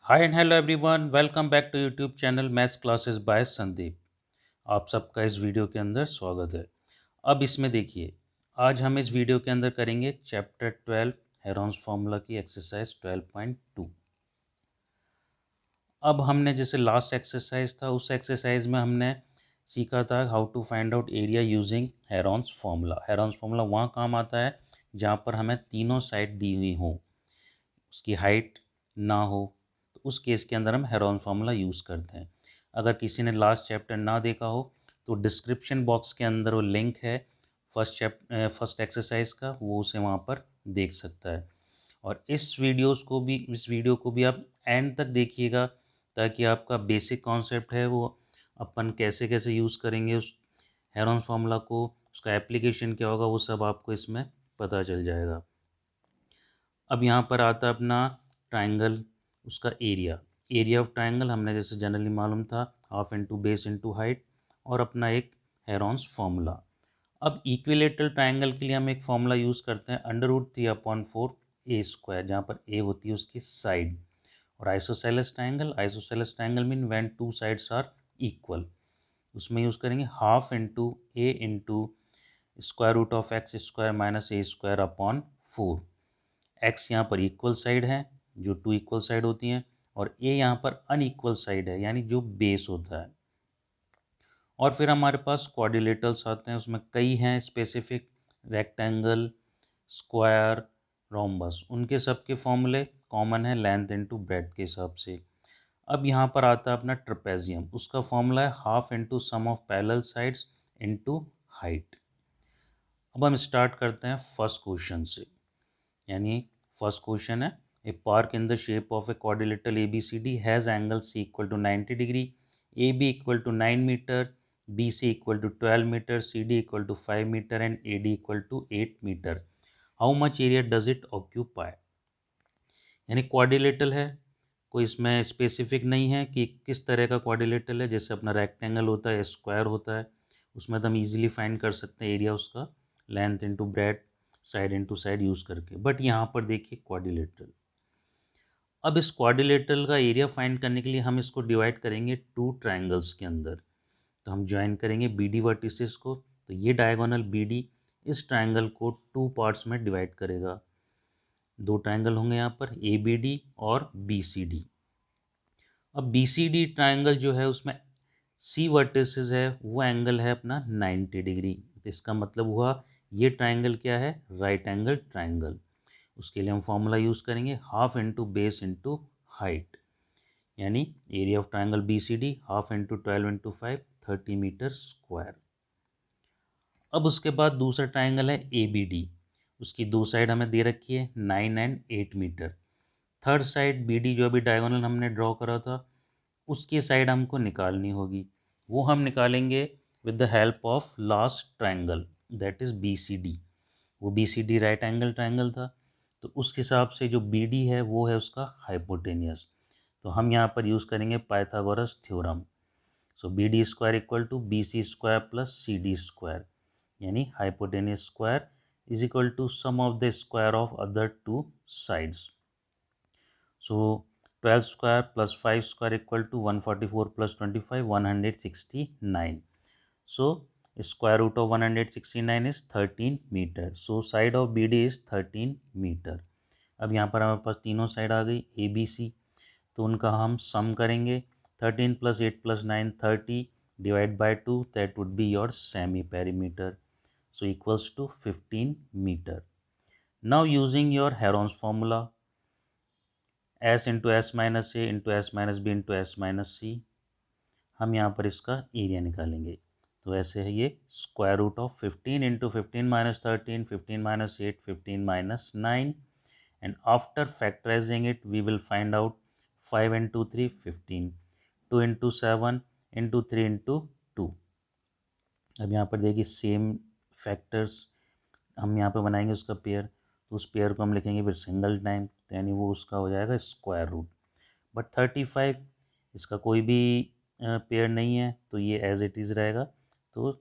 Hi and hello everyone, welcome back to YouTube channel maths classes by Sandeep. आप सबका इस video के अंदर स्वागत है। अब इसमें देखिए, आज हम इस वीडियो के अंदर करेंगे चैप्टर 12 हेरॉन्स फार्मूला की एक्सरसाइज 12.2। अब हमने जैसे लास्ट एक्सरसाइज था, उस एक्सरसाइज में हमने सीखा था how to find out area using Heron's formula. Heron's formula वहाँ काम आता है जहाँ पर हमें तीनों साइड दी हुई हो, उसकी हाइट ना हो, तो उस केस के अंदर हम हेरॉन फार्मूला यूज़ करते हैं। अगर किसी ने लास्ट चैप्टर ना देखा हो तो डिस्क्रिप्शन बॉक्स के अंदर वो लिंक है फर्स्ट एक्सरसाइज का, वो उसे वहाँ पर देख सकता है। और इस वीडियो को भी आप एंड तक देखिएगा, ताकि आपका बेसिक कॉन्सेप्ट है वो अपन कैसे कैसे यूज़ करेंगे उस हेरॉन फार्मूला को, उसका एप्लीकेशन क्या होगा, वो सब आपको इसमें पता चल जाएगा। अब यहाँ पर आता है अपना ट्राइंगल, उसका एरिया। एरिया ऑफ ट्राइंगल हमने जैसे जनरली मालूम था, half into base into height, और अपना एक हेरॉन्स फार्मूला। अब इक्विलेटरल ट्राइंगल के लिए हम एक फार्मूला यूज़ करते हैं, √3/4 ए स्क्वायर, जहाँ पर ए होती है उसकी साइड। और isosceles triangle mean when two sides are equal, उसमें यूज़ करेंगे half into a into square root of x square minus a square upon 4। X यहाँ पर इक्वल साइड है, जो टू इक्वल साइड होती हैं, और ए यहाँ पर अनइक्वल साइड है, यानी जो बेस होता है। और फिर हमारे पास क्वाड्रिलेटरल्स आते हैं, उसमें कई हैं स्पेसिफिक, रेक्टेंगल, स्क्वायर, रोम्बस, उनके सबके फॉर्मूले कॉमन है लेंथ इनटू ब्रेड्थ के हिसाब से। अब यहाँ पर आता है अपना ट्रपेजियम, उसका फॉर्मूला है half into sum of parallel sides into height. अब हम स्टार्ट करते हैं फर्स्ट क्वेश्चन से, यानी फर्स्ट क्वेश्चन है, a park in the shape of a quadrilateral A B C D has angle C equal to 90 degree, A B equal to 9 metre, B C equal to 12 metre, C D equal to 5 metre and A D equal to 8 metre. How much area does it occupy. यानी quadrilateral है, कोई इसमें specific नहीं है कि किस तरह का क्वाड्रिलेटरल है। जैसे अपना रेक्टेंगल होता है, स्क्वायर होता है, उसमें तो हम इजीली फाइंड कर सकते हैं एरिया उसका, length into breadth, side into side use करके। बट यहाँ पर देखिए क्वाड्रिलेटरल। अब इस क्वाड्रिलेटरल का एरिया फाइंड करने के लिए हम इसको डिवाइड करेंगे टू ट्राइंगल्स के अंदर। तो हम ज्वाइन करेंगे बी डी वर्टिसेस को, तो ये डायगोनल बी डी इस ट्राइंगल को टू पार्ट्स में डिवाइड करेगा। दो ट्राइंगल होंगे यहाँ पर, ए बी डी और बी सी डी। अब बी सी डी ट्राइंगल जो है उसमें सी वर्टिसेस है, वो एंगल है अपना 90 डिग्री। तो इसका मतलब हुआ ये ट्राइंगल क्या है, राइट एंगल ट्राइंगल। उसके लिए हम फॉर्मूला यूज़ करेंगे half into base into height, यानी area of triangle B C D half into 12 into 5, 30 metre square. अब उसके बाद दूसरा ट्राइंगल है ए बी डी, उसकी दो साइड हमें दे रखी है 9 and 8 metre. Third side B D जो अभी डायगोनल हमने ड्रॉ करा था, उसकी साइड हमको निकालनी होगी। वो हम निकालेंगे with the help of last triangle, that is B C D. वो B C D right angle triangle था, तो उस हिसाब से जो बी डी है वो है उसका हाइपोटेनियस। तो हम यहाँ पर यूज़ करेंगे Pythagoras theorem. So B D square equal to B C square plus C D square, यानी hypotenuse square is equal to sum of the square of other two sides. So 12 square plus 5 square equal to 144 plus 25 169। So square root of 169 is 13 metre. So side of B D is 13 metre. अब यहाँ पर हमारे पास तीनों side आ गई ए B सी, तो उनका हम sum करेंगे। 13 plus 8 plus 9 30 divide by 2, that would be your semi perimeter, so equals to 15 metre. Now using your Heron's formula, S into S minus A into S minus B into S minus C, हम यहाँ पर इसका area निकालेंगे। तो ऐसे है ये square root of 15 into 15 minus 13, 15 minus 8, 15 minus 9, and after factorising it we will find out 5 into 3 15, 2 into 7 into 3 into 2। अब यहाँ पर देखिए सेम फैक्टर्स हम यहाँ पर बनाएंगे उसका पेयर, तो उस पेयर को हम लिखेंगे फिर सिंगल टाइम, तो यानी वो उसका हो जाएगा स्क्वायर रूट। बट 35 इसका कोई भी पेयर नहीं है, तो ये एज इट इज़ रहेगा। तो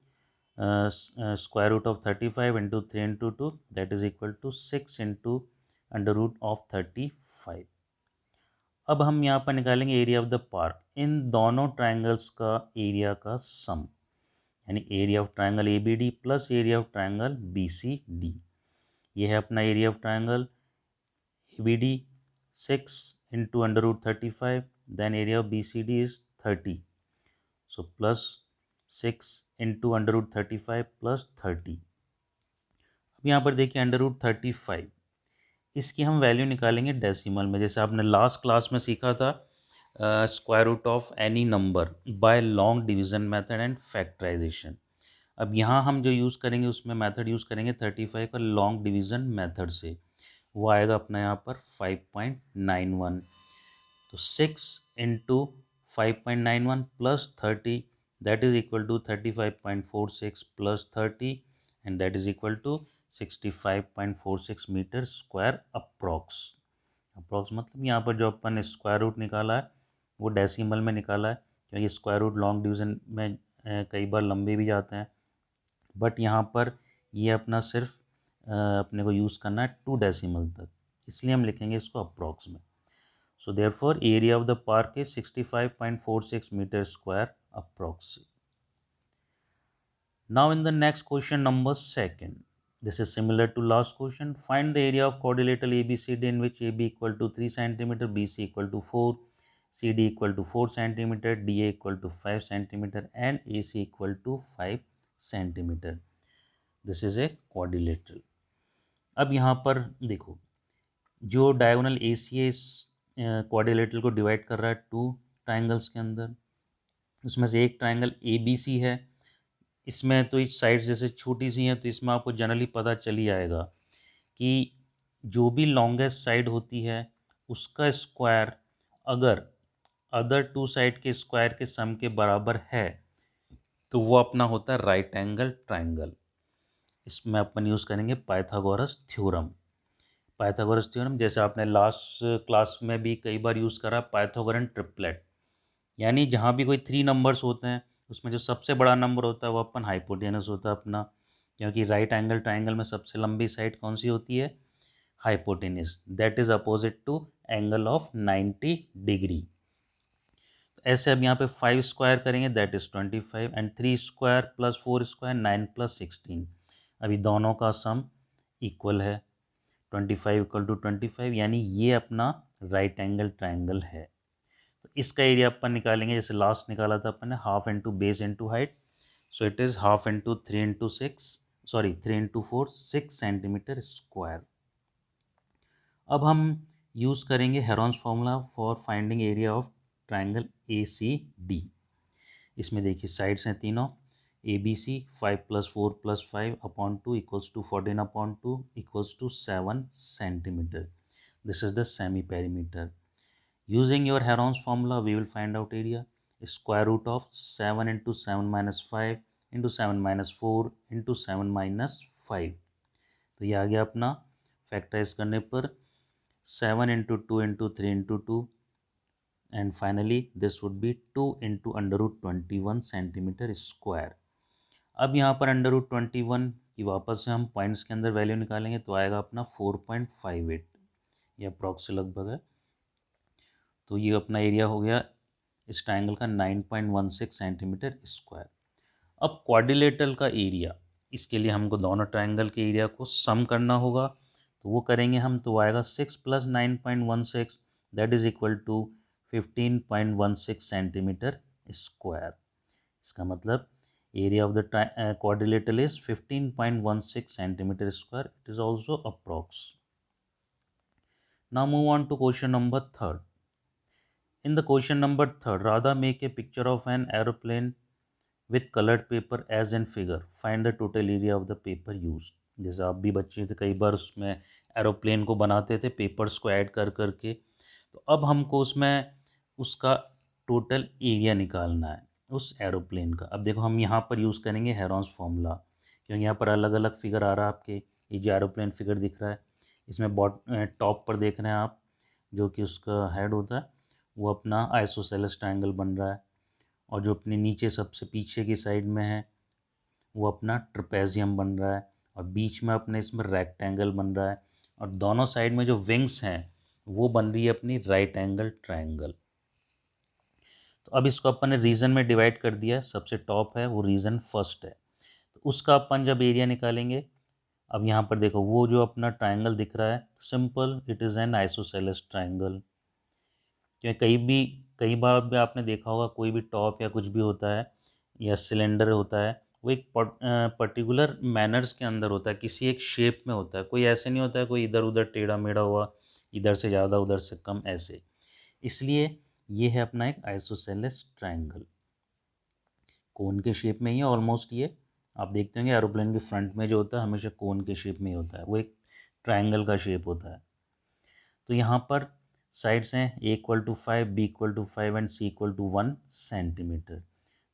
square root of 35 into 3 into 2, that is equal to 6 into under root of 35। अब हम यहाँ पर निकालेंगे एरिया ऑफ द पार्क। इन दोनों ट्रायंगल्स का एरिया का सम, यानी area of triangle A B D plus area of triangle B C D. ये है अपना area of triangle A B D 6 into under root 35, then area of B C D is 30, so plus 6 into under root 35 plus 30। अब यहाँ पर देखिए under root 35, इसकी हम value निकालेंगे डेसिमल में, जैसे आपने लास्ट क्लास में सीखा था square root of any number by long division method and factorisation. अब यहाँ हम जो यूज़ करेंगे उसमें मेथड यूज़ करेंगे 35 का लॉन्ग डिवीजन मेथड से, वो आएगा अपना यहाँ पर 5.91। तो 6 into 5.91 plus 30, that is equal to 35.46 plus 30, and that is equal to 65.46 metre square approx. Approx मतलब यहाँ पर जो अपन ने स्क्वायर रूट निकाला है वो डेसिमल में निकाला है, क्योंकि स्क्वायर रूट लॉन्ग डिवीजन में कई बार लंबे भी जाते हैं, बट यहाँ पर ये अपना सिर्फ अपने को यूज़ करना है 2 डेसिमल तक, इसलिए हम लिखेंगे इसको अप्रॉक्स में। So therefore area of the park is 65.46 metre square approx. Now in the next question number 2nd, this is similar to last question. Find the area of quadrilateral ABCD in which AB equal to 3 cm, BC equal to 4, CD equal to 4 cm, DA equal to 5 cm and AC equal to 5 cm. This is a quadrilateral. अब यहाँ पर देखो जो diagonal AC है इस quadrilateral को divide कर रहा है 2 ट्राइंगल्स के अंदर, उसमें से एक ट्राइंगल ABC है। इसमें तो इस साइड जैसे छोटी सी हैं तो इसमें आपको जनरली पता चल ही आएगा कि जो भी लॉन्गेस्ट साइड होती है उसका स्क्वायर अगर अदर 2 साइड के स्क्वायर के सम के बराबर है तो वो अपना होता है राइट एंगल ट्राइंगल। इसमें अपन यूज़ करेंगे पाइथागोरस थ्योरम। पाइथागोरस थ्योरम जैसे आपने लास्ट क्लास में भी कई बार यूज़ करा, पाइथागोरन ट्रिपलेट, यानी जहाँ भी कोई 3 नंबर्स होते हैं उसमें जो सबसे बड़ा नंबर होता है वो अपन हाइपोटेनस होता है अपना, क्योंकि राइट एंगल ट्राइंगल में सबसे लंबी साइड कौन सी होती है? Hypotenuse, that is opposite to angle of 90 degree. ऐसे अब यहाँ पे 5 स्क्वायर करेंगे that is 25 and 3 square plus 4 square 9 plus 16। अभी दोनों का सम इक्वल है 25 इक्वल टू 25, यानी ये अपना राइट एंगल ट्राइंगल है। तो इसका एरिया अपन निकालेंगे जैसे लास्ट निकाला था अपन ने, half into base into height, so it is half into 3 into 6, sorry 3 into 4 6 centimetre square. अब हम यूज़ करेंगे Heron's formula for finding area of triangle A C D. इसमें देखिए साइड्स हैं तीनों, A B C 5 plus 4 plus 5 upon 2 equals to 14 upon 2 equals to 7 centimetre. This is the semi perimeter. Using your Heron's formula, we will find out area. Square root of 7 into 7 minus 5 into 7 minus 4 into 7 minus 5. तो ये आ गया अपना factorise करने पर 7 into 2 into 3 into 2 and finally this would be 2 into under root 21 centimetre square. अब यहाँ पर अंडर रूट 21 की वापस से हम पॉइंट्स के अंदर वैल्यू निकालेंगे तो आएगा अपना 4.58, ये अप्रॉक्स से लगभग है। तो ये अपना एरिया हो गया इस ट्राइंगल का 9.16 सेंटीमीटर स्क्वायर। अब क्वाड्रिलेटरल का एरिया, इसके लिए हमको दोनों ट्राइंगल के एरिया को सम करना होगा, तो वो करेंगे हम, तो आएगा 6 plus 9.16 that is equal to 15.16 centimetre square. इसका मतलब area of the quadrilateral is 15.16 centimetre square. It is also approx. Now move on to question number 3rd. In the question number 3rd, Radha make a picture of an aeroplane with colored paper as in figure. Find the total area of the paper used. जैसे आप भी बच्चे थे कई बार उसमें aeroplane को बनाते थे पेपर्स को ऐड कर करके, तो अब हमको उसमें उसका टोटल एरिया निकालना है उस एरोप्लेन का। अब देखो हम यहाँ पर यूज़ करेंगे हेरॉन्स फार्मूला, क्योंकि यहाँ पर अलग अलग फिगर आ रहा है आपके। ये जो एरोप्लेन फिगर दिख रहा है इसमें टॉप पर देख रहे हैं आप जो कि उसका हेड होता है वो अपना आइसोसेलेस ट्रायंगल बन रहा है, और जो अपने नीचे सबसे पीछे की साइड में है वो अपना ट्रपेजियम बन रहा है, और बीच में अपने इसमें रेक्टेंगल बन रहा है, और दोनों साइड में जो विंग्स हैं वो बन रही है अपनी राइट एंगल ट्रायंगल। तो अब इसको अपन ने रीजन में डिवाइड कर दिया, सबसे टॉप है वो रीजन फर्स्ट है, तो उसका अपन जब एरिया निकालेंगे, अब यहाँ पर देखो वो जो अपना ट्रायंगल दिख रहा है, simple it is an isosceles triangle. क्या कई बार भी आपने देखा होगा कोई भी टॉप या कुछ भी होता है या सिलेंडर होता है, वो एक पर्टिकुलर मैनर्स के अंदर होता है, किसी एक शेप में होता है, कोई ऐसे नहीं होता है कोई इधर उधर टेढ़ा मेढ़ा हुआ, इधर से ज़्यादा उधर से कम ऐसे। इसलिए ये है अपना एक आइसोसेलेस ट्रायंगल, कोन के शेप में ही है ऑलमोस्ट। ये आप देखते होंगे एरोप्लेन के फ्रंट में जो होता है हमेशा कोन के शेप में ही होता है, वो एक ट्रायंगल का शेप होता है। तो यहाँ पर साइड्स हैं A=5, B=5 and C=1 centimetre.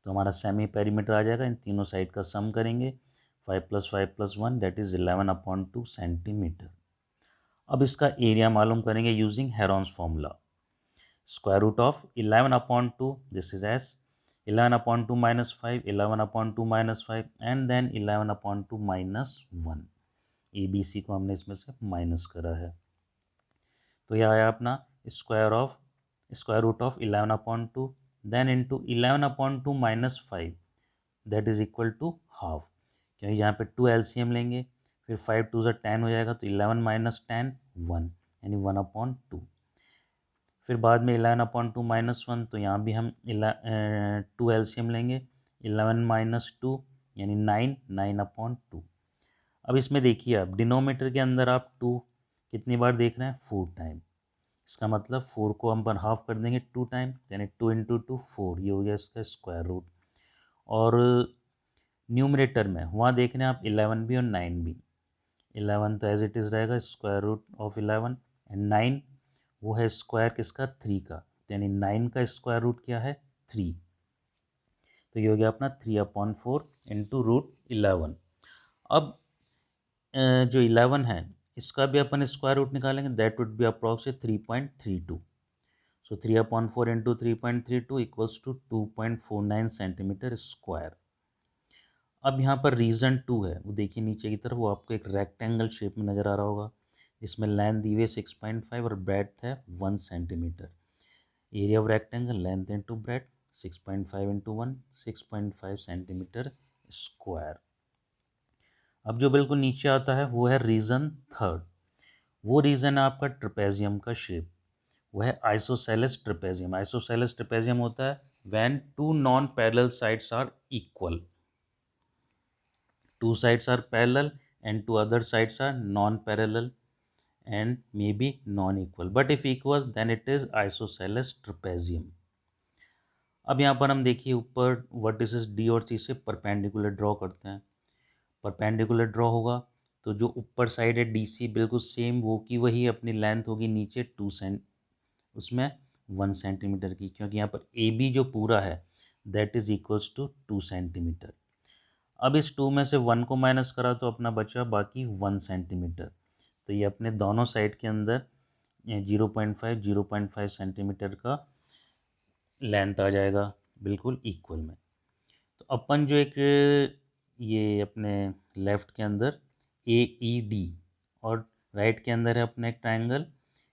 तो हमारा सेमी पेरीमीटर आ जाएगा, इन तीनों साइड का सम करेंगे, 5+5+1 दैट इज़ 11/2 सेंटीमीटर। अब इसका एरिया मालूम करेंगे using Heron's formula. Square root of 11/2 this is S 11/2 -5, 11/2 -5 and then 11/2 -1। A B C को हमने इसमें से माइनस करा है, तो यह आया अपना square root of 11/2 then into 11/2 -5 that is equal to half, क्योंकि यहाँ पे 2 एलसीएम लेंगे, फिर 5×2 = 10 हो जाएगा, तो 11 - 10 1 यानी 1/2। फिर बाद में 11/2 -1, तो यहाँ भी हम 2 एलसीएम लेंगे, 11 - 2 यानी 9 9/2। अब इसमें देखिए आप डिनोमीटर के अंदर आप 2 कितनी बार देख रहे हैं, 4 टाइम। इसका मतलब 4 को हम पर हाफ कर देंगे 2 टाइम, यानी 2 × 2 4, ये हो गया इसका स्क्वायर रूट। और न्यूमरेटर में वहाँ देख रहे हैं आप 11 भी और 9 भी, 11 तो एज इट इज़ रहेगा स्क्वायर रूट ऑफ 11 एंड 9 वो है स्क्वायर किसका, 3 का, यानी 9 का स्क्वायर रूट क्या है, 3। तो ये हो गया अपना 3/4 इंटू √11। अब जो 11 है इसका भी अपन स्क्वायर रूट निकालेंगे, that would be approx 3.32। So 3/4 into 3.32 equals to 2.49 centimetre square. अब यहाँ पर रीज़न 2 है, वो देखिए नीचे की तरफ, वो आपको एक रेक्टेंगल शेप में नज़र आ रहा होगा, इसमें लेंथ दी हुई है 6.5 और ब्रेड्थ है 1 centimetre. Area of rectangle length into breadth 6.5 into 1 6.5 centimetre square. अब जो बिल्कुल नीचे आता है वो है रीज़न थर्ड, वो रीज़न है आपका ट्रेपेजियम का शेप, वो है आइसोसेलेस ट्रेपेजियम। आइसोसेलेस ट्रेपेजियम होता है when 2 non parallel sides are equal, 2 sides are parallel and 2 other sides are non-parallel and maybe non-equal, but if equal then it is isosceles trapezium। अब यहाँ पर हम देखिए ऊपर वर्टिसेस डी और सी से परपेंडिकुलर ड्रॉ करते हैं, परपेंडिकुलर ड्रॉ होगा तो जो ऊपर साइड है डी सी बिल्कुल सेम वो की वही अपनी लेंथ होगी नीचे 2 उसमें 1 सेंटीमीटर की, क्योंकि यहाँ पर ए बी जो पूरा है that is equals to 2 centimetre. अब इस 2 में से 1 को माइनस करा तो अपना बचा बाकी 1 सेंटीमीटर, तो ये अपने दोनों साइड के अंदर 0.5 सेंटीमीटर का लेंथ आ जाएगा बिल्कुल इक्वल में। तो अपन जो एक ये अपने लेफ़्ट के अंदर AED और राइट के अंदर है अपने एक ट्रायंगल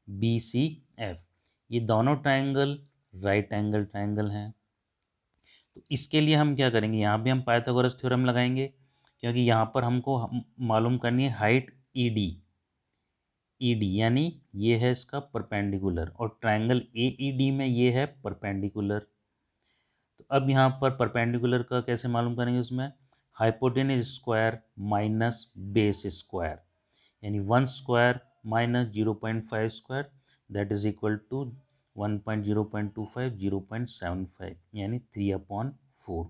BCF, ये दोनों ट्रायंगल राइट एंगल ट्रायंगल हैं। तो इसके लिए हम क्या करेंगे, यहाँ भी हम पाइथागोरस थ्योरम लगाएंगे, क्योंकि यहाँ पर हमको मालूम करनी है हाइट ED यानी ये है इसका परपेंडिकुलर, और ट्रायंगल AED में ये है परपेंडिकुलर। तो अब यहाँ पर परपेंडिकुलर का कैसे मालूम करेंगे, उसमें hypotenuse square minus base square, यानी 1 square minus 0.5 square that is equal to 1.0.25 0.75 यानी 3/4।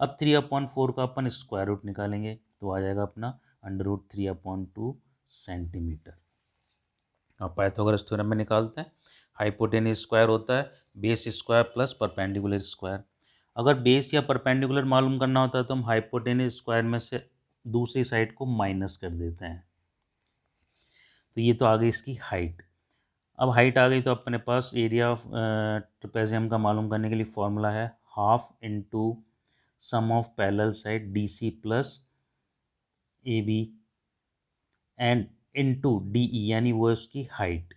अब 3/4 का अपन स्क्वायर रूट निकालेंगे तो आ जाएगा अपना √3/2 सेंटीमीटर। अब पाइथागोरस थ्योरम में निकालते हैं, हाइपोटेनस स्क्वायर होता है base square plus perpendicular square. अगर बेस या परपेंडिकुलर मालूम करना होता है तो हम हाइपोटेनस स्क्वायर में से दूसरी साइड को माइनस कर देते हैं। तो ये तो आ गई इसकी हाइट। अब हाइट आ गई तो अपने पास एरिया ऑफ ट्रेपेजियम का मालूम करने के लिए फॉर्मूला है half into sum of parallel side DC plus AB and into DE यानी वो है उसकी हाइट।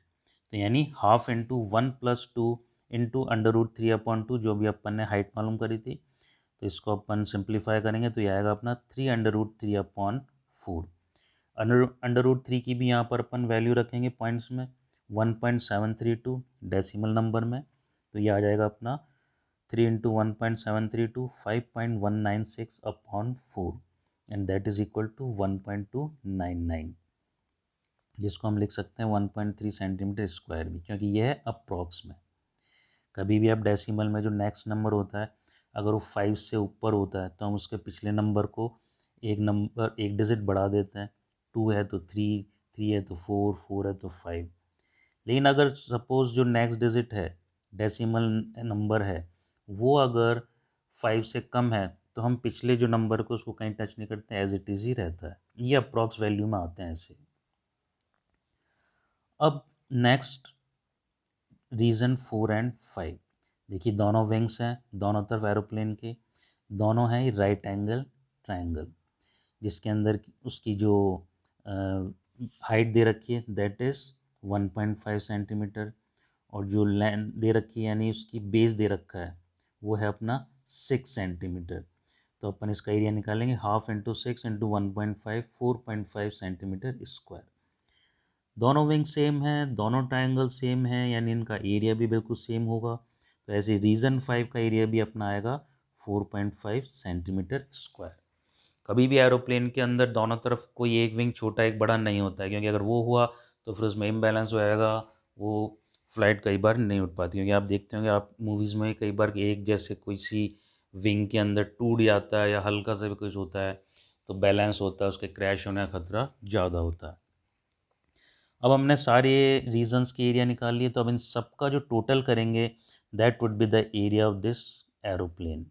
तो यानी हाफ इंटू 1+2 इंटू √3/2, जो भी अपन ने हाइट मालूम करी थी, तो इसको अपन सिंप्लीफाई करेंगे तो ये आएगा अपना 3√3/4। अंडर रूट 3 की भी यहाँ पर अपन वैल्यू रखेंगे पॉइंट्स में, 1.732 डेसिमल नंबर में, तो ये आ जाएगा अपना 3 into 1.732 5.196/4, and that is equal to 1.299, जिसको हम लिख सकते हैं 1.3 सेंटीमीटर स्क्वायर भी, क्योंकि यह है अप्रॉक्स में। कभी भी आप डेसिमल में जो नेक्स्ट नंबर होता है, अगर वो 5 से ऊपर होता है तो हम उसके पिछले नंबर को एक डिजिट बढ़ा देते हैं। 2 है तो 3, 3 है तो 4, 4 है तो 5। लेकिन अगर सपोज जो नेक्स्ट डिजिट है, डेसिमल नंबर है, वो अगर 5 से कम है तो हम पिछले जो नंबर को उसको कहीं टच नहीं करते, एज इट इज़ ही रहता है। ये अप्रॉक्स वैल्यू में आते हैं ऐसे। अब नेक्स्ट रीज़न 4 एंड 5, देखिए दोनों विंग्स हैं दोनों तरफ एरोप्लेन के, दोनों हैं राइट एंगल ट्रायंगल, जिसके अंदर उसकी जो हाइट दे रखी है दैट इज़ 1.5 सेंटीमीटर, और जो लेंथ दे रखी है यानी उसकी बेस दे रखा है वो है अपना 6 सेंटीमीटर। तो अपन इसका एरिया निकालेंगे, half into 6 into 1.5, 4.5 centimetre square. दोनों विंग सेम है, दोनों ट्रायंगल सेम है, यानी इनका एरिया भी बिल्कुल सेम होगा। तो ऐसे रीजन 5 का एरिया भी अपना आएगा 4.5 सेंटीमीटर स्क्वायर। कभी भी एरोप्लेन के अंदर दोनों तरफ कोई एक विंग छोटा एक बड़ा नहीं होता है, क्योंकि अगर वो हुआ तो फिर उसमें इम्बैलेंस हो जाएगा, वो फ्लाइट कई बार नहीं उठ पाती। क्योंकि आप देखते होंगे आप मूवीज़ में कई बार एक जैसे कोई सी विंग के अंदर टूट जाता है या हल्का सा भी कुछ होता है तो बैलेंस होता है, उसके क्रैश होने का खतरा ज़्यादा होता है। अब हमने सारे रीजन्स के एरिया निकाल लिए, तो अब इन सब का जो टोटल करेंगे that would be the area of this aeroplane,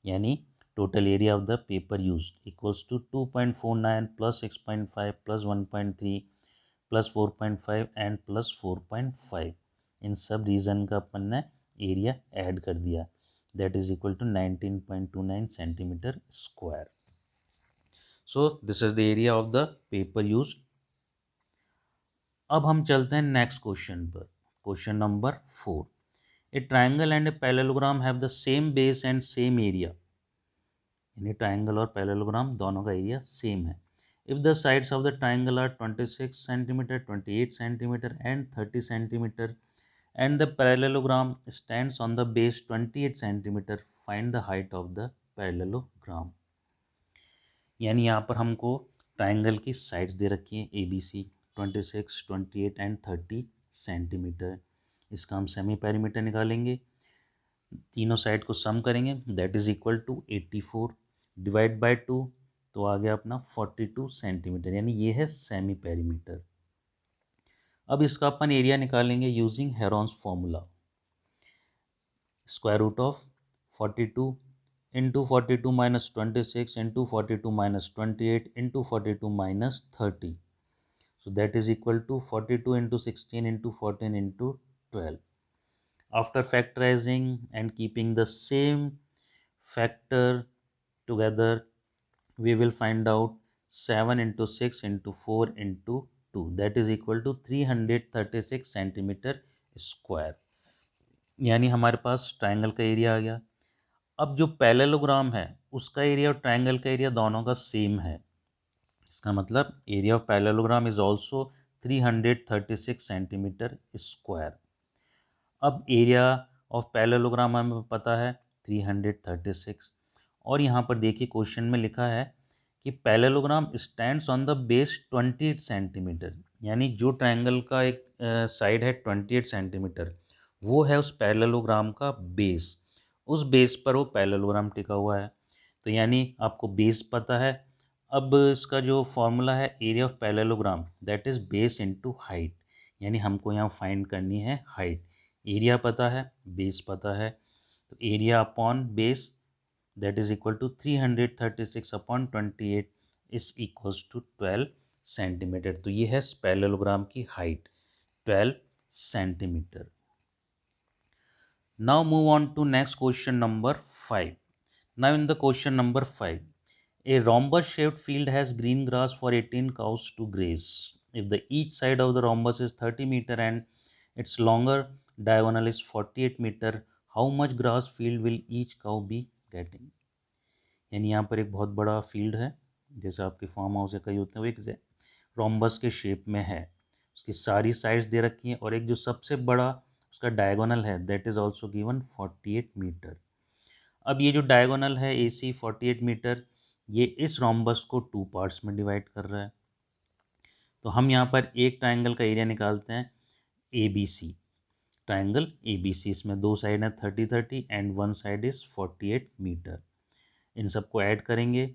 यानी total area of the paper used equals to 2.49 plus 6.5 plus 1.3 plus 4.5 and plus 4.5। इन सब रीजन का अपन ने एरिया ऐड कर दिया, that is equal to 19.29 centimetre square. So this is the area of the paper used. अब हम चलते हैं नेक्स्ट क्वेश्चन पर, question number 4। A triangle and A parallelogram have the same base and same area, यानी triangle और parallelogram दोनों का area same है। If the sides of the triangle are 26 centimetre, 28 centimetre and 30 centimetre and the parallelogram stands on the base 28 centimetre, find the height of the parallelogram. यानी यहाँ पर हमको triangle की साइड्स दे रखी हैं A B C, 26, 28 and 30 centimetre. इसका हम सेमी पेरीमीटर निकालेंगे, तीनों साइड को सम करेंगे that is equal to 84 divide by 2, तो आ गया अपना 42 सेंटीमीटर, यानी ये है सेमी पेरीमीटर। अब इसका अपन एरिया निकालेंगे using Heron's formula, square root of 42 into 42 minus 26 into 42 minus 28 into 42 minus 30, so that is equal to 42 into 16 into 14 into 12. After factorizing and keeping the same factor together, we will find out 7 into 6 into 4 into 2, that is equal to 336 centimetre square. यानी हमारे पास triangle का area आ गया। अब जो parallelogram है उसका area और triangle का एरिया दोनों का सेम है, इसका मतलब area of parallelogram is also 336 centimetre square. अब एरिया ऑफ पैरेललोग्राम हमें पता है 336, और यहाँ पर देखिए क्वेश्चन में लिखा है कि parallelogram stands on the base 28 centimetre, यानी जो ट्रायंगल का एक साइड है 28 सेंटीमीटर वो है उस पैरेललोग्राम का बेस, उस बेस पर वो पैरेललोग्राम टिका हुआ है। तो यानी आपको बेस पता है। अब इसका जो फॉर्मूला है area of parallelogram that is base into height, यानी हमको यहाँ फाइंड करनी है हाइट। एरिया पता है, बेस पता है, तो area upon base that is equal to 336 upon 28 is equals to 12 centimetre. तो ये है पैरेललोग्राम की height 12 centimetre. Now move on to next question number 5. Now in the question number 5, a rhombus shaped field has green grass for 18 cows to graze. If the each side of the rhombus is 30 meter and Its longer diagonal is 48 meter. How much grass field will each cow be getting? यानी यहाँ पर एक बहुत बड़ा field है, जैसे आपके farm house या कहीं होते हैं, वो एक रोम्बस के शेप में है, उसकी सारी साइड्स दे रखी हैं, और एक जो सबसे बड़ा उसका डायगोनल है that is also given 48 metre. अब ये जो डायगोनल है ए सी 48 मीटर, ये इस रोम्बस को टू पार्ट्स में डिवाइड कर रहा है। तो हम यहाँ पर एक ट्राइंगल का एरिया निकालते हैं A B C, triangle A B C, इसमें दो साइड हैं 30-30 and one side is 48 metre. इन सबको ऐड करेंगे,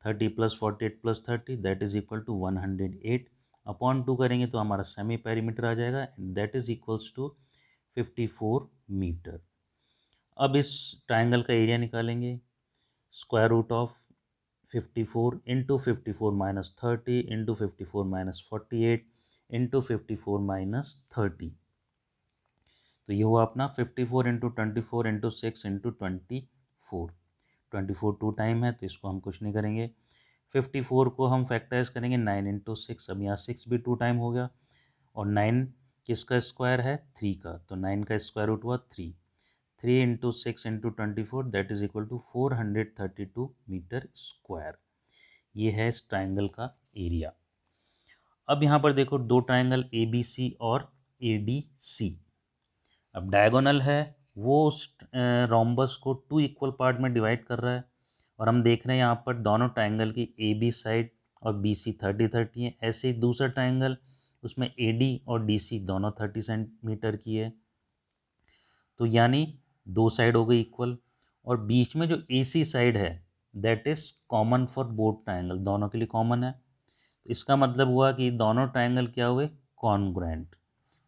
30 + 48 + 30 that is equal to 108 upon 2 करेंगे तो हमारा सेमी पेरीमीटर आ जाएगा, that is equals to 54 metre. अब इस ट्राइंगल का एरिया निकालेंगे, square root of 54 into 54 minus 30 into 54 minus 48 into 54 minus 30, तो ये हुआ अपना 54 into 24 into 6 into 24, 24 two time है तो इसको हम कुछ नहीं करेंगे। 54 को हम फैक्टराइज करेंगे 9 इंटू 6, अब यहाँ 6 भी टू टाइम हो गया, और 9 किसका स्क्वायर है 3 का, तो 9 का स्क्वायर रूट हुआ 3, 3 into 6 into 24 that is equal to 432 metre square. ये है इस ट्राइंगल का एरिया। अब यहाँ पर देखो दो ट्राइंगल ए बी सी और ए डी सी, अब डायगोनल है वो उस रोम्बस को टू इक्वल पार्ट में डिवाइड कर रहा है, और हम देख रहे हैं यहाँ पर दोनों ट्राइंगल की ए बी साइड और बी सी 30-30 है। ऐसे ही दूसरा ट्राइंगल उसमें ए डी और डी सी दोनों 30 सेंटीमीटर की है, तो यानी दो साइड हो गई इक्वल, और बीच में जो ए सी साइड है that is common for both triangle, दोनों के लिए कॉमन है, तो इसका मतलब हुआ कि दोनों ट्राइंगल क्या हुए congruent,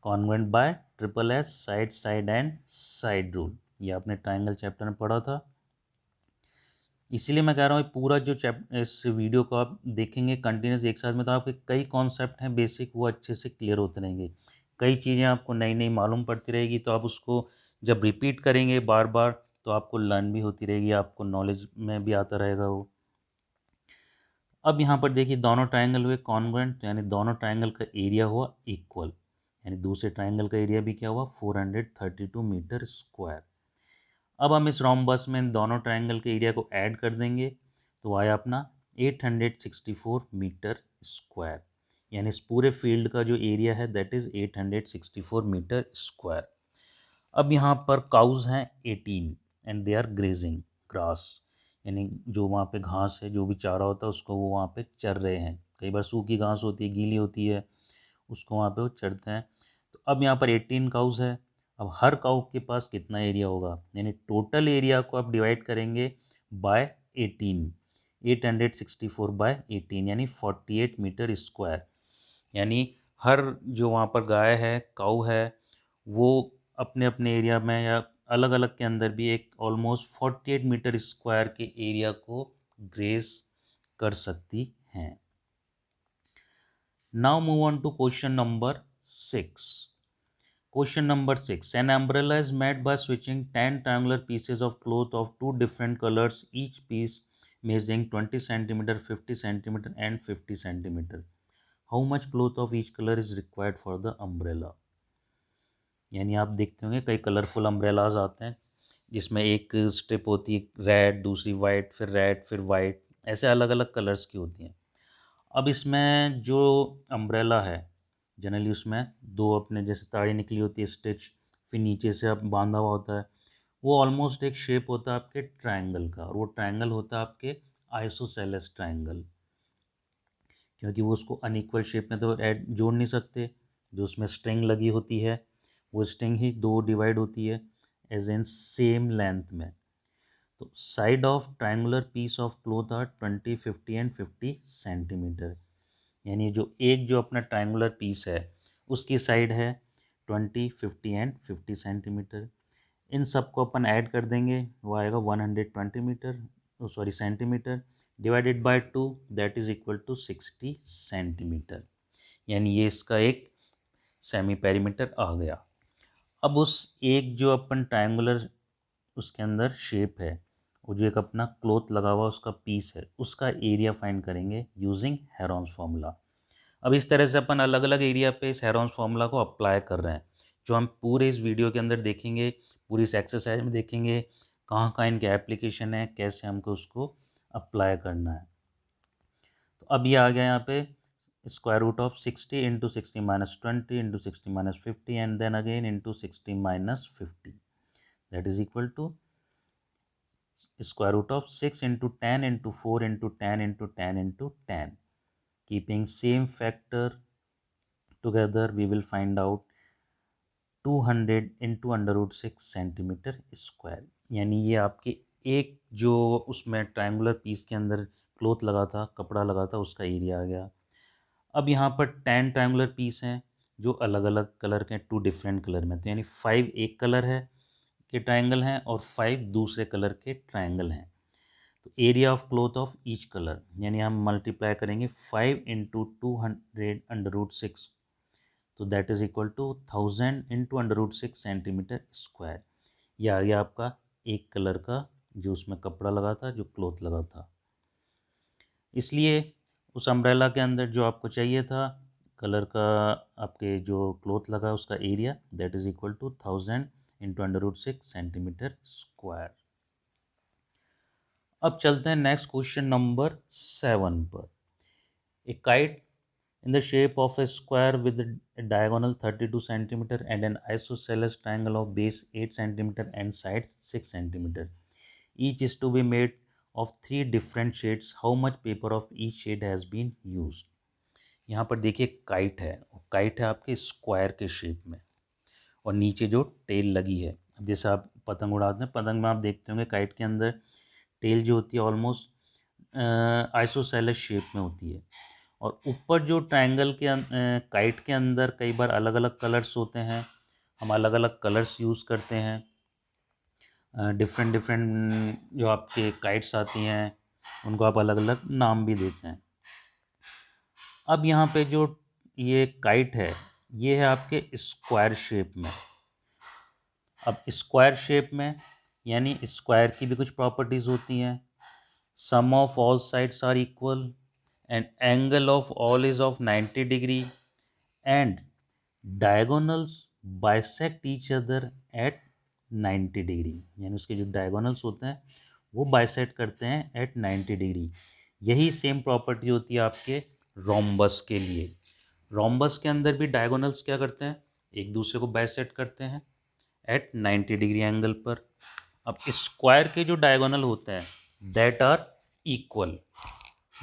convent bye triple S side side and side rule, ये आपने ट्राइंगल चैप्टर में पढ़ा था। इसीलिए मैं कह रहा हूँ पूरा जो इस वीडियो को आप देखेंगे कंटिन्यूस एक साथ में, तो आपके कई कॉन्सेप्ट हैं बेसिक वो अच्छे से क्लियर होते रहेंगे, कई चीज़ें आपको नई नई मालूम पड़ती रहेगी, तो आप उसको जब रिपीट करेंगे बार बार तो आपको लर्न भी होती रहेगी, आपको नॉलेज में भी आता रहेगा वो। अब यहाँ पर देखिए दोनों ट्राइंगल हुए कॉन्ग्रुएंट, यानी दोनों ट्राइंगल का एरिया हुआ इक्वल, यानी दूसरे ट्राइंगल का एरिया भी क्या हुआ 432 मीटर स्क्वायर। अब हम इस रोम्बस में इन दोनों ट्राइंगल के एरिया को ऐड कर देंगे, तो आया अपना 864 मीटर स्क्वायर, यानी इस पूरे फील्ड का जो एरिया है दैट इज़ 864 मीटर स्क्वायर। अब यहाँ पर काउज हैं 18 and they are grazing grass, यानी जो वहाँ पे घास है, जो भी चारा होता है उसको वो वहाँ पे चर रहे हैं, कई बार सूखी घास होती है गीली होती है उसको वहाँ पे वो चरते हैं। तो अब यहाँ पर 18 काउज है, अब हर काउ के पास कितना एरिया होगा, यानी टोटल एरिया को आप डिवाइड करेंगे बाय 18, 864 बाय 18 यानी 48 मीटर स्क्वायर, यानी हर जो वहाँ पर गाय है काऊ है वो अपने अपने एरिया में या अलग अलग के अंदर भी एक ऑलमोस्ट 48 मीटर स्क्वायर के एरिया को ग्रेस कर सकती हैं। Now move on to question number 6. Question number 6. An umbrella is made by switching 10 triangular pieces of cloth of two different colors, each piece measuring 20 centimeter, 50 centimeter and 50 centimeter. How much cloth of each color is required for the umbrella? यानी आप देखते होंगे कई colourful umbrellas आते हैं जिसमें एक strip होती है रेड, दूसरी वाइट फिर वाइट, ऐसे अलग अलग कलर्स की होती हैं। अब इसमें जो अम्ब्रेला है जनरली उसमें दो अपने जैसे ताड़ी निकली होती है स्टिच, फिर नीचे से अब बांधा हुआ होता है, वो ऑलमोस्ट एक शेप होता है आपके ट्रायंगल का, और वो ट्रायंगल होता है आपके आइसोसेलेस ट्रायंगल, क्योंकि वो उसको अनइक्वल शेप में तो ऐड जोड़ नहीं सकते, जो उसमें स्ट्रिंग लगी होती है वो स्ट्रिंग ही दो डिवाइड होती है एज इन सेम लेंथ में। तो side of triangular piece of cloth are 20, 50 and 50 centimetre, यानी जो एक जो अपना ट्रायंगुलर पीस है उसकी साइड है 20, 50 एंड 50 सेंटीमीटर। इन सबको अपन ऐड कर देंगे, वो आएगा 120 metre, sorry centimetre, divided by 2 that is equal to 60 centimetre, यानी ये इसका एक सेमी पेरीमीटर आ गया। अब उस एक जो अपन ट्रायंगुलर उसके अंदर शेप है, वो जो एक अपना क्लोथ लगा हुआ उसका पीस है, उसका एरिया फाइंड करेंगे यूजिंग हेरॉन्स फार्मूला। अब इस तरह से अपन अलग अलग एरिया पे इस हेरॉन्स फार्मूला को अप्लाई कर रहे हैं, जो हम पूरे इस वीडियो के अंदर देखेंगे, पूरी इस एक्सरसाइज में देखेंगे कहाँ कहाँ इनके एप्लीकेशन है, कैसे हमको उसको अप्लाई करना है। तो अब ये आ गया यहाँ पे square root of 60 into 60 minus 20 into 60 minus 50 and then again into 60 minus 50, that is equal to square root of 6 into 10 into 4 into 10 into 10 into 10. Keeping same factor together, we will find out 200 into under root 6 centimetre square. यानी ये आपके एक जो उसमें triangular piece के अंदर cloth लगा था, कपड़ा लगा था, उसका एरिया आ गया। अब यहाँ पर 10 ट्रायंगुलर पीस हैं जो अलग अलग कलर के, 2 डिफरेंट कलर में, तो यानी 5 एक कलर है के ट्रायंगल हैं और 5 दूसरे कलर के ट्रायंगल हैं। तो area of cloth of each colour, यानी हम मल्टीप्लाई करेंगे 5 इंटू 200 अंडर रूट 6, तो that is equal to 1000 into under root 6 centimetre square. यह आ गया आपका एक कलर का जो उसमें कपड़ा लगा था, जो क्लोथ लगा था। इसलिए उस अम्ब्रेला के अंदर जो आपको चाहिए था कलर का, आपके जो क्लोथ लगा उसका area, that is equal to 1000 into under root 6 centimetre square. अब चलते हैं नेक्स्ट क्वेश्चन नंबर 7 पर। A kite in the shape of a square with a diagonal 32 centimeter and an isosceles triangle of base 8 centimeter and sides 6 centimeter. Each is to be made of 3 different shades. How much paper of each shade has been used? यहाँ पर देखिए kite है, kite है आपके square के shape में और नीचे जो टेल लगी है। अब जैसे आप पतंग उड़ाते हैं, पतंग में आप देखते होंगे काइट के अंदर टेल जो होती है ऑलमोस्ट आइसोसेलेस शेप में होती है। और ऊपर जो ट्रायंगल के काइट के अंदर कई बार अलग अलग कलर्स होते हैं, हम अलग अलग कलर्स यूज़ करते हैं। डिफरेंट डिफरेंट जो आपके काइट्स आती हैं उनको आप अलग अलग नाम भी देते हैं। अब यहाँ पे जो ये काइट है ये है आपके स्क्वायर शेप में। अब स्क्वायर शेप में यानी स्क्वायर की भी कुछ प्रॉपर्टीज़ होती हैं। Sum of all sides are equal and angle of all is of 90 degree and diagonals bisect each other at 90 degree, यानी उसके जो डायगोनल्स होते हैं वो बाइसेक्ट करते हैं एट 90 डिग्री। यही सेम प्रॉपर्टी होती है आपके रोम्बस के लिए। रोम्बस के अंदर भी डायगोनल्स क्या करते हैं, एक दूसरे को बाइसेक्ट करते हैं एट 90 डिग्री एंगल पर। अब स्क्वायर के जो डायगोनल होते हैं दैट आर इक्वल,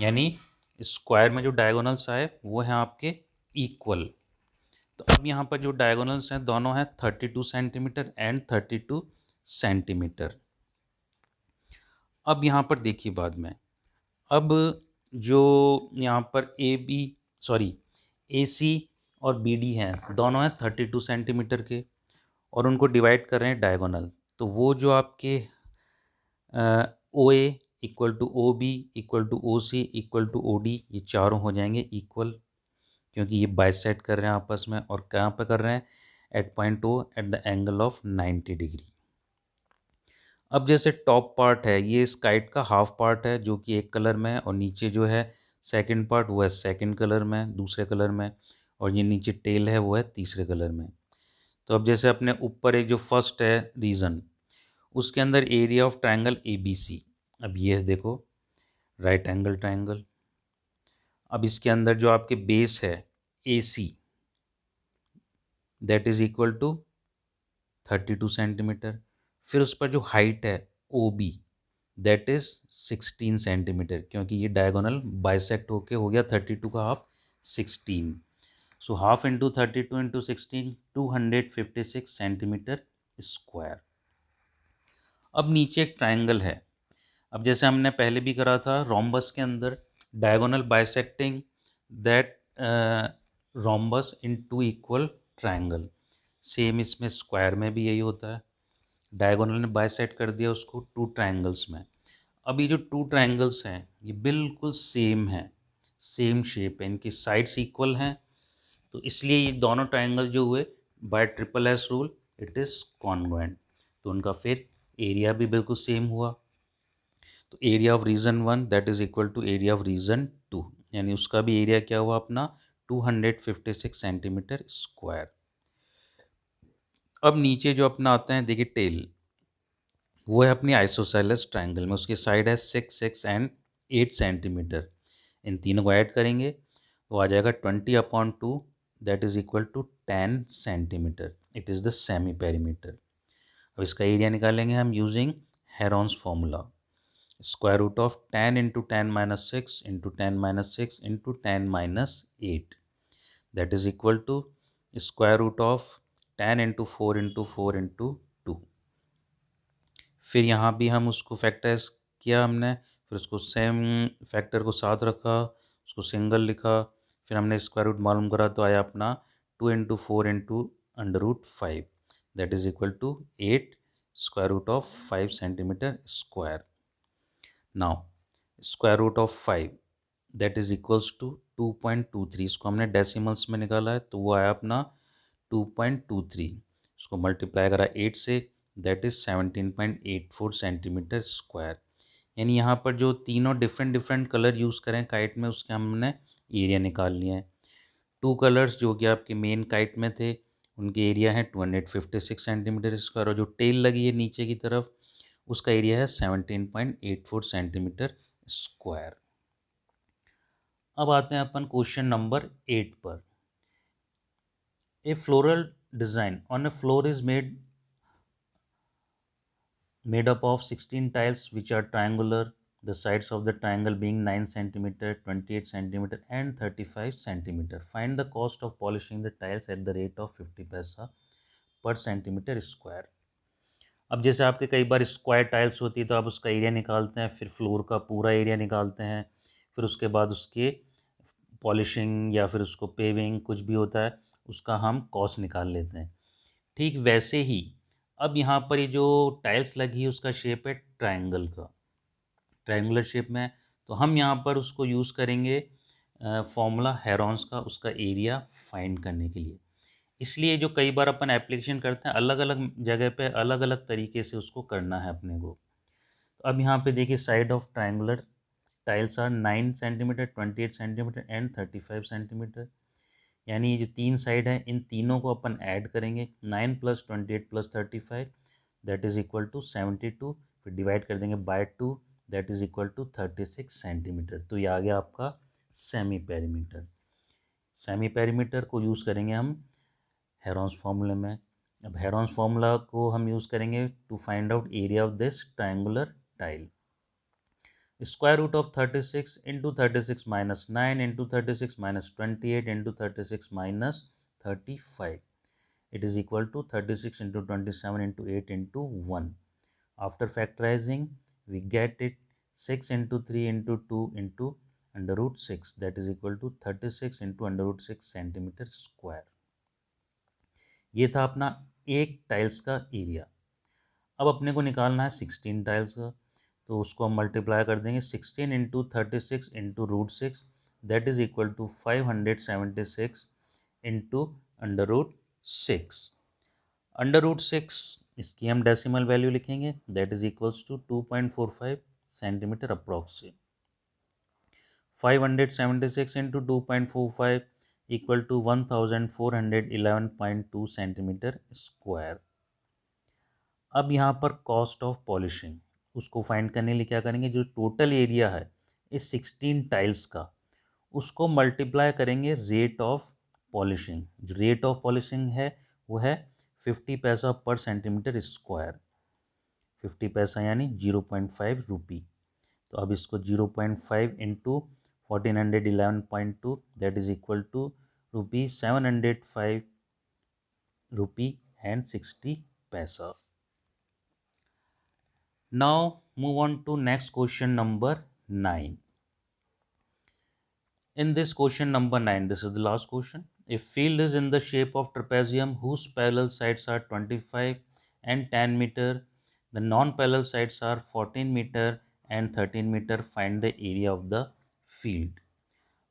यानी स्क्वायर में जो डायगोनल्स आए वो हैं आपके इक्वल। तो अब यहाँ पर जो डायगोनल्स हैं दोनों हैं 32 सेंटीमीटर एंड 32 सेंटीमीटर। अब यहाँ पर देखिए बाद में, अब जो यहाँ पर ए सी और बी डी हैं दोनों हैं 32 सेंटीमीटर के और उनको डिवाइड कर रहे हैं डायगोनल। तो वो जो आपके O A equal to O B equal to O C equal to O D, ये चारों हो जाएंगे इक्वल क्योंकि ये बाइसेक्ट कर रहे हैं आपस में। और कहाँ पे कर रहे हैं, at point O at the angle of 90 degree. अब जैसे टॉप पार्ट है ये इस काइट का हाफ पार्ट है जो कि एक कलर में है और नीचे जो है सेकंड पार्ट वो है सेकंड कलर में, दूसरे कलर में, और ये नीचे टेल है वो है तीसरे कलर में। तो अब जैसे अपने ऊपर एक जो फर्स्ट है रीजन, उसके अंदर area of triangle A B C. अब ये देखो राइट एंगल ट्रायंगल। अब इसके अंदर जो आपके बेस है A C that is equal to 32 centimetre. फिर उस पर जो हाइट है O B that is 16 centimetre क्योंकि ये डायगोनल बाइसेक्ट होके हो गया 32 का half 16। So half into 32 into 16 256 centimetre square. अब नीचे एक ट्राइंगल है। अब जैसे हमने पहले भी करा था रोम्बस के अंदर diagonal bisecting that rhombus in two equal triangle, same इसमें स्क्वायर में भी यही होता है। डायगोनल ने बाइसेक्ट कर दिया उसको टू ट्राइंगल्स में। अब ये जो टू ट्राइंगल्स हैं ये बिल्कुल सेम है, सेम शेप है, इनकी साइड्स इक्वल हैं, तो इसलिए ये दोनों ट्राइंगल जो हुए by triple S rule it is congruent, तो उनका फिर एरिया भी बिल्कुल सेम हुआ। तो area of region 1 that is equal to area of region 2, यानी उसका भी एरिया क्या हुआ अपना 256 सेंटीमीटर स्क्वायर। अब नीचे जो अपना आता है देखिए टेल, वो है अपनी आइसोसेलेस ट्रायंगल में, उसकी साइड है 6, 6 एंड 8 सेंटीमीटर। इन तीनों को ऐड करेंगे तो आ जाएगा 20/2, that is equal to 10 centimetre. It is the semi perimeter. अब इसका एरिया निकालेंगे हम using Heron's formula. Square root of 10 × 10⁻6 × 10⁻6 × 10⁻8, that is equal to square root of 10 × 4 × 4 × 2। फिर यहाँ भी हम उसको फैक्टराइज किया हमने, फिर उसको सेम फैक्टर को साथ रखा, उसको सिंगल लिखा, फिर हमने स्क्वायर रूट मालूम करा तो आया अपना 2 × 4 × √5, that is equal to 8 square root of 5 centimetre square. Now square root of 5 that is equals to 2.23, इसको हमने डेसिमल्स में निकाला है तो वो आया अपना 2.23। उसको मल्टीप्लाई करा 8 से, दैट इज 17.84 सेंटीमीटर स्क्वायर। यानी यहाँ पर जो तीनों डिफरेंट डिफरेंट कलर यूज़ करें काइट में, उसके हमने एरिया निकाल लिए हैं। टू कलर्स जो कि आपके मेन काइट में थे, उनके एरिया है 256 सेंटीमीटर स्क्वायर, और जो टेल लगी है नीचे की तरफ, उसका एरिया है 17.84 सेंटीमीटर स्क्वायर। अब आते हैं अपन क्वेश्चन नंबर 8 पर। A floral design on a floor is made up of 16 tiles which are triangular, the sides of the triangle being 9 centimeter, 28 centimeter and 35 centimeter. Find the cost of polishing the tiles at the rate of 50 पैसा पर centimetre square. अब जैसे आपके कई bar square tiles होती है तो आप उसका एरिया निकालते हैं, फिर फ्लोर का पूरा एरिया निकालते हैं, फिर उसके बाद उसके पॉलिशिंग या फिर उसको पेविंग कुछ भी होता है उसका हम कॉस्ट निकाल लेते हैं। ठीक वैसे ही अब यहाँ पर ये जो टाइल्स लगी है उसका शेप है ट्रायंगल का, ट्रायंगुलर शेप में है, तो हम यहाँ पर उसको यूज़ करेंगे फॉर्मूला हेरॉन्स का, उसका एरिया फाइंड करने के लिए। इसलिए जो कई बार अपन एप्लीकेशन करते हैं अलग अलग जगह पे अलग अलग तरीके से उसको करना है अपने को। तो अब यहाँ पे देखिए side of triangular tiles are 9 centimetre, 28 centimetre and 35 centimetre. यानी ये जो तीन साइड है इन तीनों को अपन ऐड करेंगे, 9 + 28 + 35 दैट इज इक्वल टू 72, फिर डिवाइड कर देंगे by 2 that is equal to 36 centimetre. तो ये आ गया आपका सेमी पेरीमीटर। सेमी पेरीमीटर को यूज़ करेंगे हम हेरॉन्स फार्मूले में। अब हेरॉन्स फार्मूला को हम यूज़ करेंगे to find out area of this triangular tile. Square root of 36 into 36 minus 9 into 36 minus 28 into 36 minus 35, it is equal to 36 into 27 into 8 into 1. After factorizing, we get it 6 into 3 into 2 into under root 6, that is equal to 36 into under root 6 centimetre square. ये था अपना एक tiles का area. अब अपने को निकालना है 16 टाइल्स का, तो उसको हम मल्टीप्लाई कर देंगे 16 into 36 into √6, that is equal to 576 into under root 6। Under root 6 इसकी हम डेसिमल वैल्यू लिखेंगे, that is equals to 2.45 centimetre approx से। 576 into 2.45 equal to 1411.2 centimetre square. अब यहाँ पर कॉस्ट ऑफ पॉलिशिंग उसको फाइंड करने के लिए क्या करेंगे, जो टोटल एरिया है इस 16 टाइल्स का उसको मल्टीप्लाई करेंगे रेट ऑफ पॉलिशिंग। जो रेट ऑफ पॉलिशिंग है वो है 50 पैसा पर सेंटीमीटर स्क्वायर। 50 पैसा यानी 0.5 रुपी। तो अब इसको 0.5 into 1411.2 that is equal to ₹705 and 60 पैसा। Now move on to next question number 9. In this question number 9, this is the last question. A field is in the shape of trapezium whose parallel sides are 25 and 10 meter. The non-parallel sides are 14 meter and 13 meter. Find the area of the field.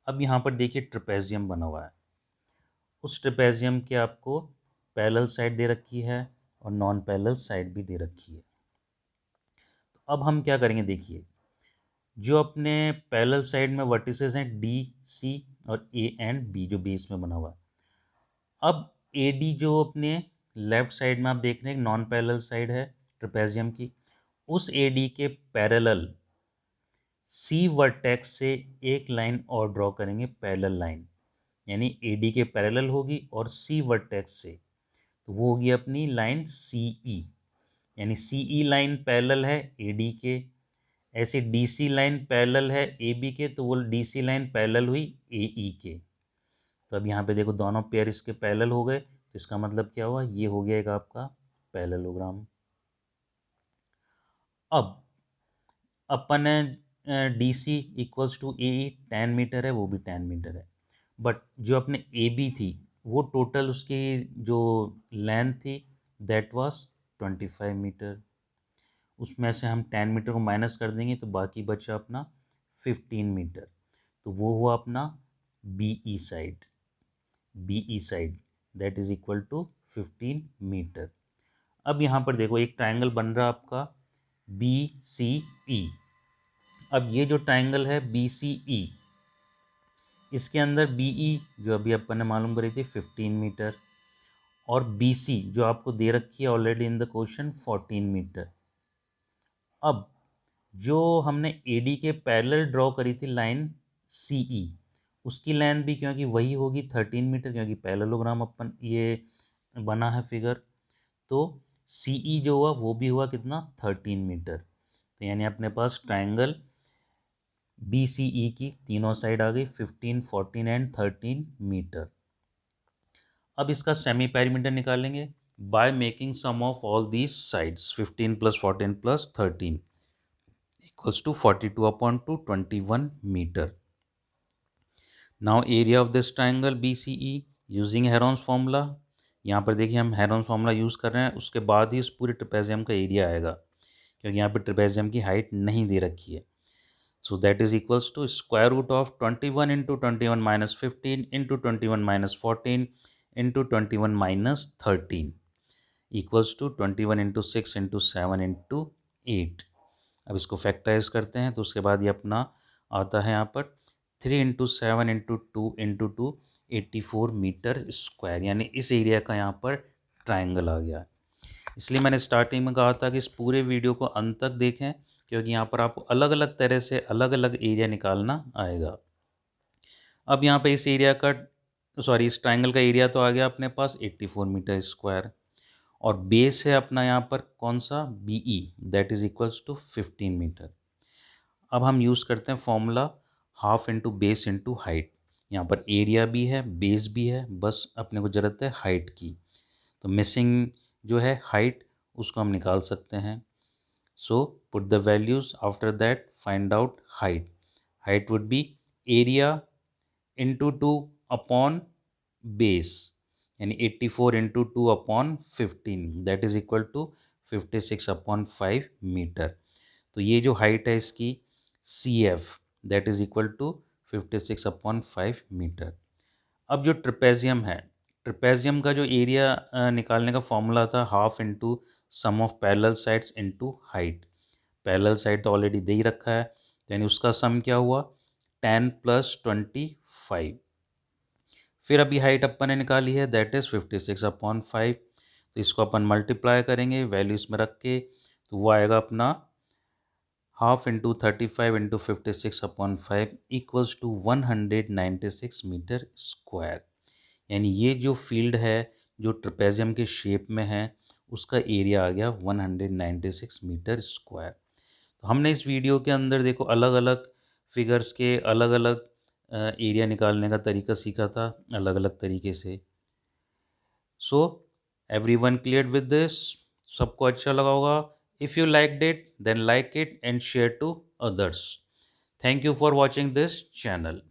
अब यहाँ पर देखिए trapezium बना हुआ है, उस trapezium के आपको पैरेलल साइड दे रखी है और नॉन पैरेलल साइड भी दे रखी है। तो अब हम क्या करेंगे, देखिए जो अपने पैरेलल साइड में वर्टिसेस हैं डी सी और ए एंड बी जो बेस में बना हुआ है। अब ए डी जो अपने लेफ्ट साइड में आप देख रहे हैं नॉन पैरेलल साइड है ट्रेपेजियम की, उस एडी के पैरेलल सी वर्टेक्स से एक लाइन और ड्रॉ करेंगे, पैरेलल लाइन, यानी एडी के पैरेलल होगी और सी वर्टेक्स से, तो वो होगी अपनी लाइन सी ई, यानी सी ई लाइन पैरेलल है एडी के। ऐसे डी सी लाइन पैरेलल है ए बी के, तो वो डी सी लाइन पैरेलल हुई ए ई के। तो अब यहाँ पे देखो दोनों पेयर इसके पैरेलल हो गए, तो इसका मतलब क्या हुआ, ये हो गया एक आपका पैरेललोग्राम। अब अपन D C equals to A E 10 metre है, वो भी 10 मीटर है, बट जो अपने ए बी थी वो टोटल उसकी जो लेंथ थी दैट वाज 25 मीटर। उसमें से हम 10 मीटर को माइनस कर देंगे तो बाकी बचा अपना 15 मीटर, तो वो हुआ अपना B E side, B E side that is equal to 15 metre. अब यहाँ पर देखो एक ट्राइंगल बन रहा आपका बी सी ई। अब ये जो ट्राइंगल है बी सी ई, इसके अंदर बी ई जो अभी अपन ने मालूम करी थी 15 मीटर, और बी सी जो आपको दे रखी है already in the question 14 metre. अब जो हमने ए डी के पैरेलल ड्रॉ करी थी लाइन सी ई, उसकी लेंथ भी क्योंकि वही होगी 13 मीटर, क्योंकि पैरेललोग्राम अपन ये बना है फिगर, तो सी ई जो हुआ वो भी हुआ कितना 13 मीटर। तो यानी अपने पास ट्राइंगल बी सी ई की तीनों साइड आ गई 15, 14 एंड 13 मीटर। अब इसका सेमी पेरीमीटर निकालेंगे by making sum of all these sides, 15 plus 14 plus 13 equals to 42 upon two 21 metre. Now area of this triangle B C E using Heron's formula, यहाँ पर देखिए हम हेरॉन्स फार्मूला यूज़ कर रहे हैं, उसके बाद ही इस पूरे ट्रेपेजियम का एरिया आएगा, क्योंकि यहाँ पर ट्रेपेजियम की हाइट नहीं दे रखी है। So that is equals to square root of 21 into 21 minus 15 into 21 minus 14 into 21 minus 13 equals to 21 into 6 into 7 into 8। अब इसको फैक्टराइज करते हैं तो उसके बाद ये अपना आता है यहाँ पर 3 इंटू 7 इंटू 2 84 मीटर स्क्वायर, यानी इस एरिया का यहाँ पर ट्राइंगल आ गया। इसलिए मैंने स्टार्टिंग में कहा था कि इस पूरे वीडियो को अंत तक देखें, क्योंकि यहाँ पर आपको अलग अलग तरह से अलग अलग एरिया निकालना आएगा। अब यहाँ पे इस एरिया का इस ट्राइंगल का एरिया तो आ गया अपने पास 84 मीटर स्क्वायर, और बेस है अपना यहाँ पर कौन सा B E that is equals to 15 metre. अब हम यूज़ करते हैं formula half into base into height. यहाँ पर एरिया भी है बेस भी है, बस अपने को ज़रूरत है हाइट की, तो मिसिंग जो है हाइट उसको हम निकाल सकते हैं। So put the values after that find out height. Height would be area into 2 upon base, यानी 84 into 2 upon 15 that is equal to 56 upon 5 metre. तो ये जो हाइट है इसकी C F that is equal to 56 upon 5 metre. अब जो trapezium है, trapezium का जो एरिया निकालने का फॉर्मूला था half into sum of parallel sides into height. Parallel side तो ऑलरेडी दे ही रखा है, यानी उसका सम क्या हुआ 10 प्लस 25। फिर अभी हाइट अपन ने निकाली है दैट इज़ 56 अपॉन 5, तो इसको अपन मल्टीप्लाई करेंगे वैल्यू इसमें रख के, तो वो आएगा अपना half into 35 into 56 upon 5 equals to 196 metre square. यानी ये जो फील्ड है जो ट्रेपेजियम के शेप में है उसका एरिया आ गया 196 मीटर स्क्वायर। तो हमने इस वीडियो के अंदर देखो अलग अलग फिगर्स के अलग अलग एरिया निकालने का तरीका सीखा था अलग अलग तरीके से। So everyone clear with this, सबको अच्छा लगा होगा। If you liked it then like it and share to others. Thank you for watching this channel.